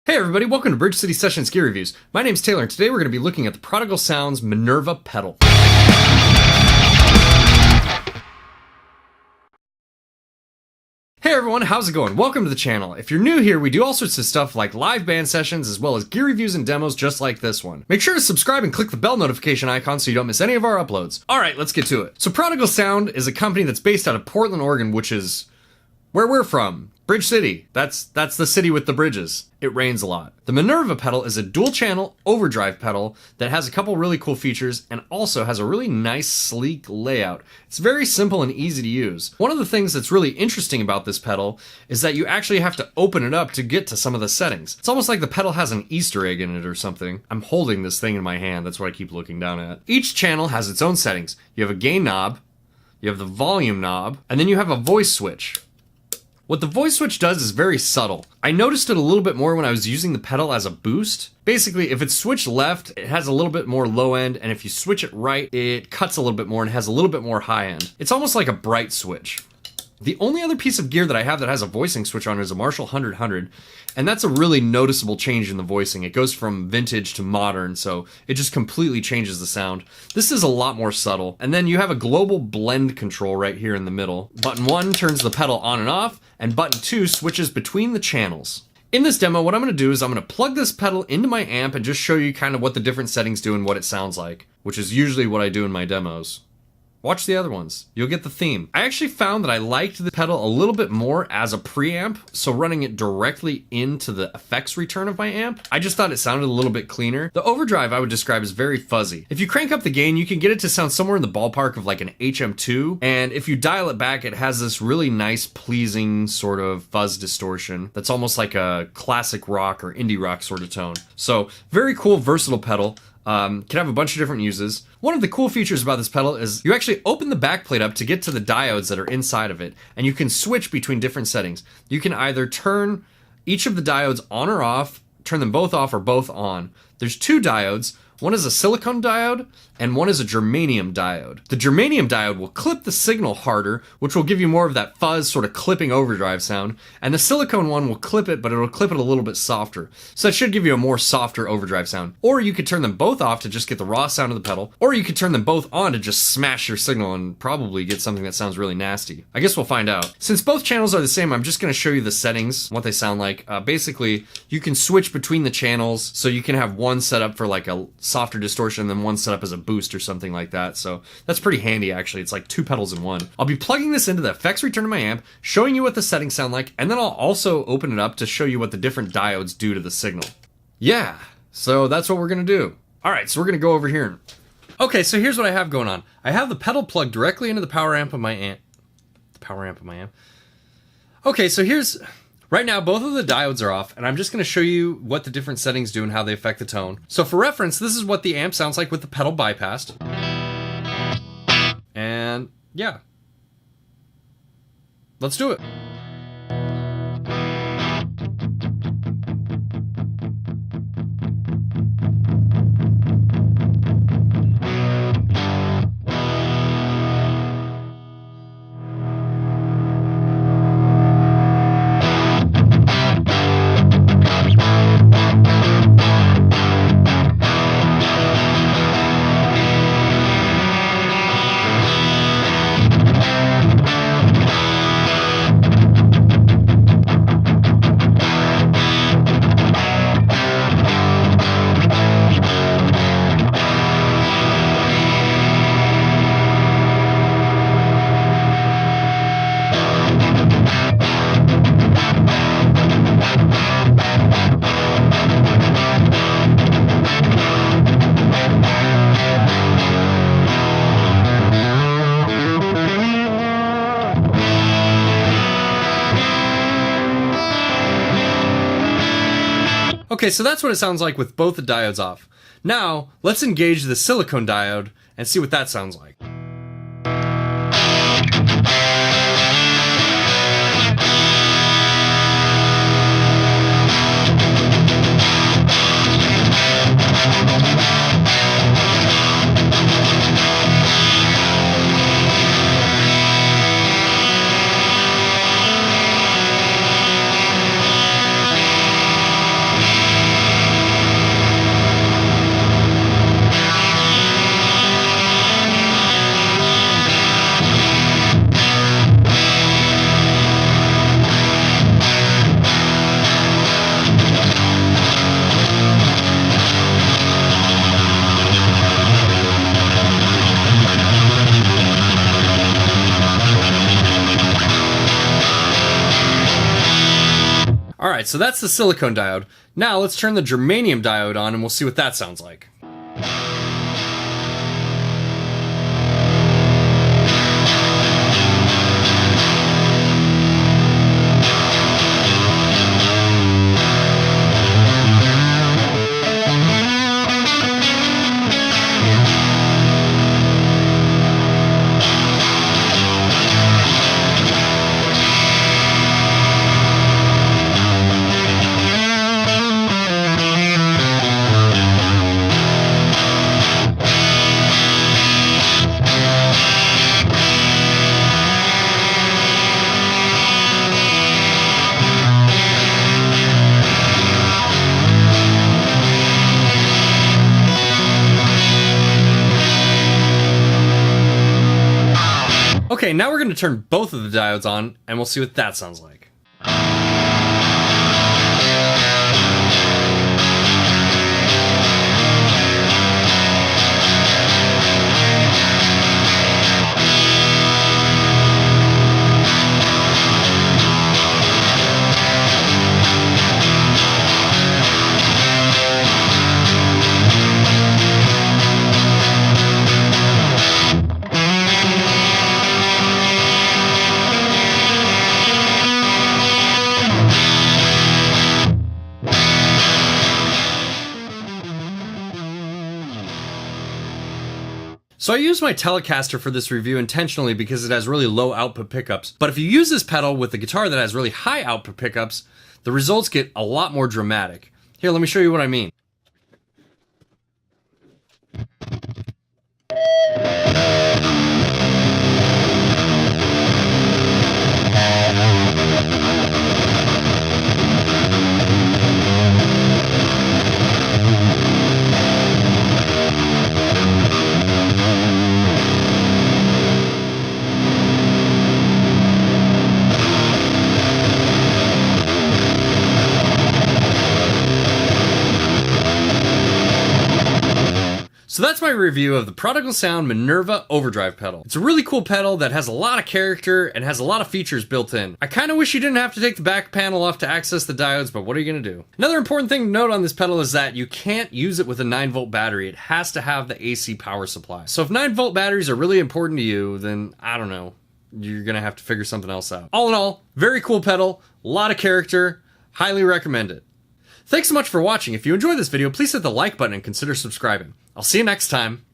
Hey everybody, welcome to Bridge City Sessions Gear Reviews. My name's Taylor and today we're going to be looking at the Prodigal Sound's Minerva pedal. Hey everyone, how's it going? Welcome to the channel. If you're new here, we do all sorts of stuff like live band sessions as well as gear reviews and demos just like this one. Make sure to subscribe and click the bell notification icon so you don't miss any of our uploads. Alright, let's get to it. So Prodigal Sound is a company that's based out of Portland, Oregon, which is where we're from. Bridge City. That's the city with the bridges. It rains a lot. The Minerva pedal is a dual channel overdrive pedal that has a couple really cool features and also has a really nice sleek layout. It's very simple and easy to use. One of the things that's really interesting about this pedal is that you actually have to open it up to get to some of the settings. It's almost like the pedal has an Easter egg in it or something. I'm holding this thing in my hand, that's what I keep looking down at. Each channel has its own settings. You have a gain knob, you have the volume knob, and then you have a voice switch. What the voice switch does is very subtle. I noticed it a little bit more when I was using the pedal as a boost. Basically, if it's switched left, it has a little bit more low end, and if you switch it right, it cuts a little bit more and has a little bit more high end. It's almost like a bright switch. The only other piece of gear that I have that has a voicing switch on is a Marshall 100, and that's a really noticeable change in the voicing. It goes from vintage to modern, so it just completely changes the sound. This is a lot more subtle. And then you have a global blend control right here in the middle. Button 1 turns the pedal on and off, and button 2 switches between the channels. In this demo, what I'm going to do is I'm going to plug this pedal into my amp and just show you kind of what the different settings do and what it sounds like, which is usually what I do in my demos. Watch the other ones. You'll get the theme. I actually found that I liked the pedal a little bit more as a preamp, so running it directly into the effects return of my amp, I just thought it sounded a little bit cleaner. The overdrive I would describe as very fuzzy. If you crank up the gain, you can get it to sound somewhere in the ballpark of like an HM2, and if you dial it back, it has this really nice, pleasing sort of fuzz distortion that's almost like a classic rock or indie rock sort of tone. So, very cool, versatile pedal. Can have a bunch of different uses. One of the cool features about this pedal is you actually open the back plate up to get to the diodes that are inside of it, and you can switch between different settings. You can either turn each of the diodes on or off, turn them both off or both on. There's two diodes. One is a silicone diode, and one is a germanium diode. The germanium diode will clip the signal harder, which will give you more of that fuzz, sort of clipping overdrive sound, and the silicone one will clip it, but it'll clip it a little bit softer. So that should give you a more softer overdrive sound. Or you could turn them both off to just get the raw sound of the pedal, or you could turn them both on to just smash your signal and probably get something that sounds really nasty. I guess we'll find out. Since both channels are the same, I'm just going to show you the settings, what they sound like. Basically, you can switch between the channels, so you can have one set up for like a softer distortion and then one set up as a boost or something like that. So that's pretty handy actually. It's like two pedals in one. I'll be plugging this into the effects return of my amp, showing you what the settings sound like, and then I'll also open it up to show you what the different diodes do to the signal. Yeah, so that's what we're gonna do. Alright, so we're gonna go over here. Okay, so here's what I have going on. I have the pedal plugged directly into the power amp of my amp. Okay, so here's... Right now, both of the diodes are off, and I'm just going to show you what the different settings do and how they affect the tone. So for reference, this is what the amp sounds like with the pedal bypassed. And yeah. Let's do it. Okay, so that's what it sounds like with both the diodes off. Now, let's engage the silicone diode and see what that sounds like. Alright, so that's the silicone diode. Now let's turn the germanium diode on and we'll see what that sounds like. Okay, now we're going to turn both of the diodes on, and we'll see what that sounds like. So I use my Telecaster for this review intentionally because it has really low output pickups, but if you use this pedal with a guitar that has really high output pickups, the results get a lot more dramatic. Here, let me show you what I mean. So that's my review of the Prodigal Sound Minerva Overdrive pedal. It's a really cool pedal that has a lot of character and has a lot of features built in. I kind of wish you didn't have to take the back panel off to access the diodes, but what are you going to do? Another important thing to note on this pedal is that you can't use it with a 9-volt battery. It has to have the AC power supply. So if 9-volt batteries are really important to you, then I don't know. You're going to have to figure something else out. All in all, very cool pedal, a lot of character, highly recommend it. Thanks so much for watching. If you enjoyed this video, please hit the like button and consider subscribing. I'll see you next time.